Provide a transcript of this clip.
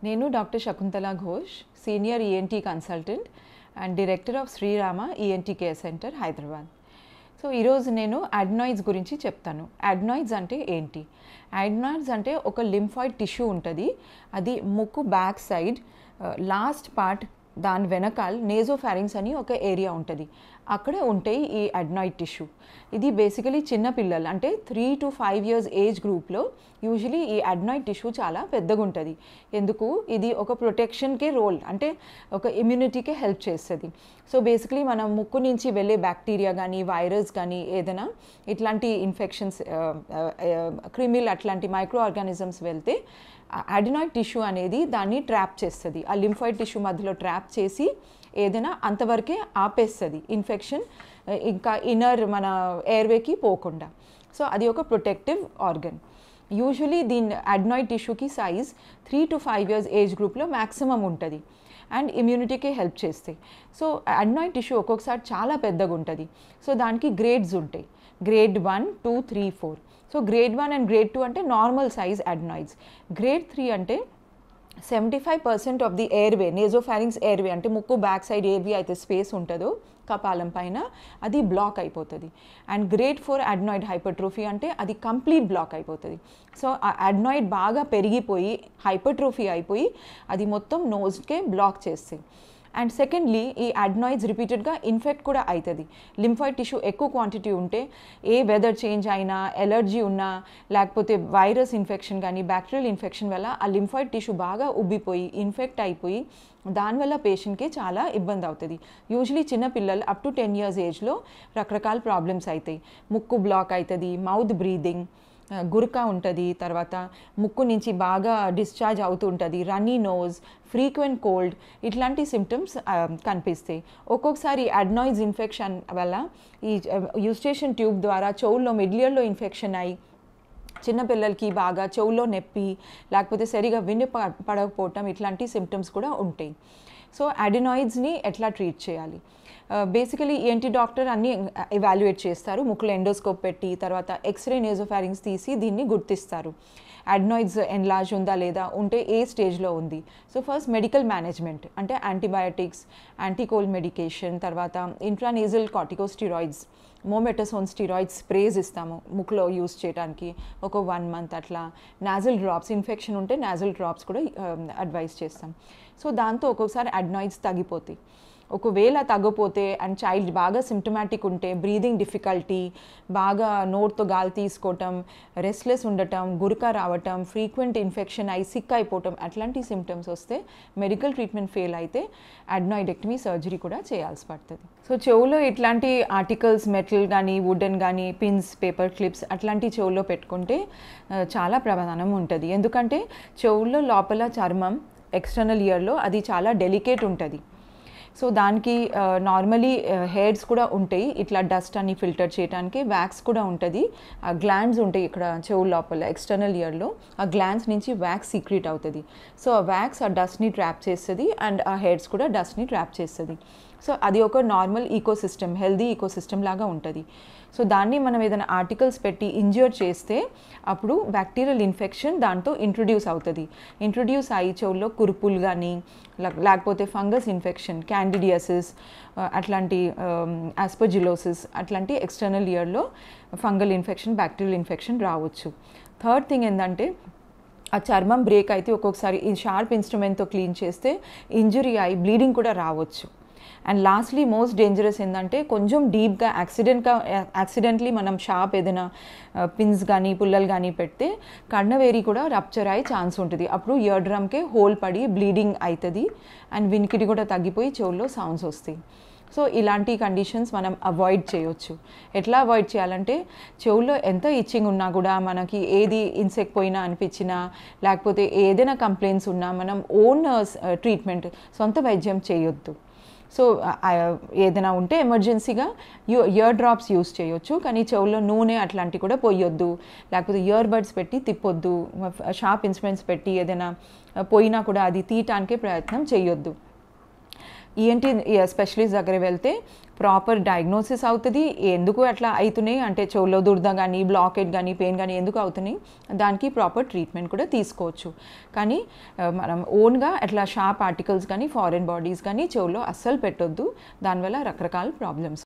నేను doctor Shakuntala Ghosh, senior ENT consultant and director of Srirama ENT care centre, Hyderabad. So ఈరోజు నేను అడ్నాయిడ్స్ గురించి చెప్తాను. అడ్నాయిడ్స్ అంటే ఏంటి? అడ్నాయిడ్స్ అంటే ఒక లింఫాయిడ్ టిష్యూ ఉంటుంది. అది ముక్కు బ్యాక్ సైడ్ లాస్ట్ పార్ట్, దాని వెనకాల నేజోఫారింగ్స్ అని ఒక ఏరియా ఉంటుంది. అక్కడే ఉంటాయి ఈ అడ్నాయిడ్ టిష్యూ. ఇది బేసికలీ చిన్నపిల్లలు అంటే 3 to 5 years ఏజ్ గ్రూప్లో యూజువలీ ఈ అడ్నాయిడ్ టిష్యూ చాలా పెద్దగా ఉంటుంది. ఎందుకు? ఇది ఒక ప్రొటెక్షన్కే రోల్, అంటే ఒక ఇమ్యూనిటీకే హెల్ప్ చేస్తుంది. సో బేసికలీ మనం ముక్కు నుంచి వెళ్ళే బ్యాక్టీరియా కానీ వైరస్ కానీ ఏదైనా ఇట్లాంటి ఇన్ఫెక్షన్స్, క్రిమిల్ అట్లాంటి మైక్రో ఆర్గానిజమ్స్ వెళ్తే అడినాయిడ్ టిష్యూ అనేది దాన్ని ట్రాప్ చేస్తుంది. ఆ లింఫాయిడ్ టిష్యూ మధ్యలో ట్రాప్ చేసి ఏదైనా అంతవరకే ఆపేస్తుంది ఇన్ఫెక్షన్, ఇంకా ఇన్నర్ మన ఎయిర్వేకి పోకుండా. సో అది ఒక ప్రొటెక్టివ్ ఆర్గన్. యూజువలీ దీని అడినాయిడ్ టిష్యూకి సైజ్ 3 to 5 years ఏజ్ గ్రూప్లో మ్యాక్సిమం ఉంటుంది అండ్ ఇమ్యూనిటీకి హెల్ప్ చేస్తాయి. సో అడినాయిడ్ టిష్యూ ఒక్కొక్కసారి చాలా పెద్దగా ఉంటుంది. సో దానికి గ్రేడ్స్ ఉంటాయి. Grade 1, 2, 3, 4. So grade 1 and grade 2 అంటే నార్మల్ సైజ్ అడ్నాయిడ్స్. గ్రేడ్ 3 అంటే 75% of the airway, nasopharynx airway అంటే ముక్కు బ్యాక్ సైడ్ ఏవి అయితే స్పేస్ ఉంటుందో కపాలం పైన, అది బ్లాక్ అయిపోతుంది. అండ్ గ్రేడ్ 4 అడ్నాయిడ్ హైపర్ట్రోఫీ అంటే అది కంప్లీట్ బ్లాక్ అయిపోతుంది. సో ఆ అడ్నాయిడ్ బాగా పెరిగిపోయి హైపర్ట్రోఫీ అయిపోయి అది మొత్తం నోజ్కే బ్లాక్ చేస్తాయి. అండ్ సెకండ్లీ, ఈ అడ్నాయిడ్స్ రిపీటెడ్గా ఇన్ఫెక్ట్ కూడా అవుతుంది. లింఫాయిడ్ టిష్యూ ఎక్కువ క్వాంటిటీ ఉంటే, ఏ వెదర్ చేంజ్ అయినా, ఎలర్జీ ఉన్నా, లేకపోతే వైరస్ ఇన్ఫెక్షన్ కానీ బ్యాక్టీరియల్ ఇన్ఫెక్షన్ వల్ల ఆ లింఫాయిడ్ టిష్యూ బాగా ఉబ్బిపోయి ఇన్ఫెక్ట్ అయిపోయి దానివల్ల పేషెంట్కి చాలా ఇబ్బంది అవుతుంది. యూజువలీ చిన్నపిల్లలు అప్ టు 10 years ఏజ్లో రకరకాల ప్రాబ్లమ్స్ అవుతాయి. ముక్కు బ్లాక్ అవుతుంది, మౌత్ బ్రీదింగ్, గురక ఉంటుంది, తర్వాత ముక్కు నుంచి బాగా డిశ్చార్జ్ అవుతూ ఉంటుంది, రన్నీ నోజ్, ఫ్రీక్వెంట్ కోల్డ్, ఇట్లాంటి సిమ్టమ్స్ కనిపిస్తాయి. ఒక్కొక్కసారి అడ్నాయిడ్స్ ఇన్ఫెక్షన్ వల్ల ఈ యూస్టేషన్ ట్యూబ్ ద్వారా చెవుల్లో మిడ్లియర్లో ఇన్ఫెక్షన్ అయ్యి చిన్నపిల్లలకి బాగా చెవుల్లో నొప్పి, లేకపోతే సరిగా పడకపోవటం, ఇట్లాంటి సిమ్టమ్స్ కూడా ఉంటాయి. సో అడినాయిడ్స్ని ఎట్లా ట్రీట్ చేయాలి? బేసికలీ ఈఎన్టీ డాక్టర్ అన్నీ ఎవాల్యుయేట్ చేస్తారు. ముక్కులో ఎండోస్కోప్ పెట్టి తర్వాత ఎక్స్రే నేజోఫారింగ్స్ తీసి దీన్ని గుర్తిస్తారు. అడ్నాయిడ్స్ ఎన్లార్జ్ ఉందా లేదా, ఉంటే ఏ స్టేజ్లో ఉంది. సో ఫస్ట్ మెడికల్ మేనేజ్మెంట్ అంటే యాంటీబయాటిక్స్, యాంటీకోల్ మెడికేషన్, తర్వాత ఇంట్రానేజల్ కార్టికోస్టిరాయిడ్స్, మోమెటసోన్ స్టిరాయిడ్స్ స్ప్రేస్ ఇస్తాము ముక్కులో యూస్ చేయడానికి ఒక 1 month అట్లా. నాజల్ డ్రాప్స్, ఇన్ఫెక్షన్ ఉంటే నాజల్ డ్రాప్స్ కూడా అడ్వైస్ చేస్తాం. సో దాంతో ఒక్కొక్కసారి అడ్నాయిడ్స్ తగ్గిపోతాయి. ఒకవేళ తగ్గపోతే అండ్ చైల్డ్ బాగా సిమ్టమాటిక్ ఉంటే, బ్రీదింగ్ డిఫికల్టీ, బాగా నోట్తో గాలి తీసుకోవటం, రెస్ట్లెస్ ఉండటం, గురక రావటం, ఫ్రీక్వెంట్ ఇన్ఫెక్షన్ అయి సిక్ అయిపోవటం, అట్లాంటి సిమ్టమ్స్ వస్తే మెడికల్ ట్రీట్మెంట్ ఫెయిల్ అయితే అడ్నాయిడెక్టమీ సర్జరీ కూడా చేయాల్సి పడుతుంది. సో చెవులో ఇట్లాంటి ఆర్టికల్స్, మెటల్ కానీ వుడెన్ కానీ, పిన్స్, పేపర్ క్లిప్స్ అట్లాంటి చెవుల్లో పెట్టుకుంటే చాలా ప్రమాదం ఉంటుంది. ఎందుకంటే చెవుల్లో లోపల చర్మం, ఎక్స్టర్నల్ ఇయర్లో అది చాలా డెలికేట్ ఉంటుంది. సో దానికి నార్మలీ హెయిర్స్ కూడా ఉంటాయి, ఇట్లా డస్ట్ అని ఫిల్టర్ చేయడానికి. వ్యాక్స్ కూడా ఉంటుంది, ఆ గ్లాండ్స్ ఉంటాయి ఇక్కడ చెవు లోపల ఎక్స్టర్నల్ ఇయర్లో. ఆ గ్లాండ్స్ నుంచి వ్యాక్స్ సీక్రెట్ అవుతుంది. సో ఆ వ్యాక్స్ ఆ డస్ట్ని ట్రాప్ చేస్తుంది అండ్ ఆ హెయిర్స్ కూడా డస్ట్ని ట్రాప్ చేస్తుంది. సో అది ఒక నార్మల్ ఈకోసిస్టమ్, హెల్దీ ఈకోసిస్టమ్ లాగా ఉంటుంది. సో దాన్ని మనం ఏదైనా ఆర్టికల్స్ పెట్టి ఇంజ్యూర్ చేస్తే అప్పుడు బ్యాక్టీరియల్ ఇన్ఫెక్షన్ దాంతో ఇంట్రొడ్యూస్ అవుతుంది. ఇంట్రొడ్యూస్ అయ్యి చెవుల్లో కురుపులు కానీ, లేకపోతే ఫంగస్ ఇన్ఫెక్షన్, క్యాండిడియాసిస్ అట్లాంటి, ఆస్పర్జిలోసిస్ అట్లాంటి ఎక్స్టర్నల్ ఇయర్లో ఫంగల్ ఇన్ఫెక్షన్, బ్యాక్టీరియల్ ఇన్ఫెక్షన్ రావచ్చు. థర్డ్ థింగ్ ఏంటంటే, ఆ చర్మం బ్రేక్ అయితే ఒక్కొక్కసారి ఈ షార్ప్ ఇన్స్ట్రుమెంట్తో క్లీన్ చేస్తే ఇంజురీ అయి బ్లీడింగ్ కూడా రావచ్చు. అండ్ లాస్ట్లీ మోస్ట్ డేంజరస్ ఏంటంటే, కొంచెం డీప్గా యాక్సిడెంట్లీ మనం షార్ప్ ఏదైనా పిన్స్ కానీ పుల్లలు కానీ పెడితే కర్ణవేరి కూడా రప్చర్ అయ్యే ఛాన్స్ ఉంటుంది. అప్పుడు ఇయర్ డ్రమ్కే హోల్ పడి బ్లీడింగ్ అవుతుంది అండ్ వినికిడి కూడా తగ్గిపోయి చెవుల్లో సౌండ్స్ వస్తాయి. సో ఇలాంటి కండిషన్స్ మనం అవాయిడ్ చేయొచ్చు. ఎట్లా అవాయిడ్ చేయాలంటే, చెవుల్లో ఎంత ఇచ్చింగ్ ఉన్నా కూడా, మనకి ఏది ఇన్సెక్ట్ పోయినా అనిపించినా, లేకపోతే ఏదైనా కంప్లైంట్స్ ఉన్నా మనం ఓన్ ట్రీట్మెంట్, సొంత వైద్యం చేయొద్దు. సో ఏదైనా ఉంటే ఎమర్జెన్సీగా ఇయర్ డ్రాప్స్ యూస్ చేయొచ్చు, కానీ చెవుల్లో నూనె అట్లాంటివి కూడా పోయొద్దు, లేకపోతే ఇయర్ బడ్స్ పెట్టి తిప్పొద్దు, షార్ప్ ఇన్స్ట్రుమెంట్స్ పెట్టి ఏదైనా పోయినా కూడా అది తీయటానికే ప్రయత్నం చేయొద్దు. ఈఎన్టీ స్పెషలిస్ట్ దగ్గర వెళ్తే ప్రాపర్ డయాగ్నోసిస్ అవుతుంది, ఎందుకు అట్లా అవుతున్నాయి అంటే చెవులో దురద కానీ బ్లాకేట్ కానీ పెయిన్ కానీ ఎందుకు అవుతున్నాయి, దానికి ప్రాపర్ ట్రీట్మెంట్ కూడా తీసుకోవచ్చు. కానీ మనం ఓన్గా అట్లా షార్ప్ ఆర్టికల్స్ కానీ ఫారెన్ బాడీస్ కానీ చెవులో అస్సలు పెట్టొద్దు, దానివల్ల రకరకాల ప్రాబ్లమ్స్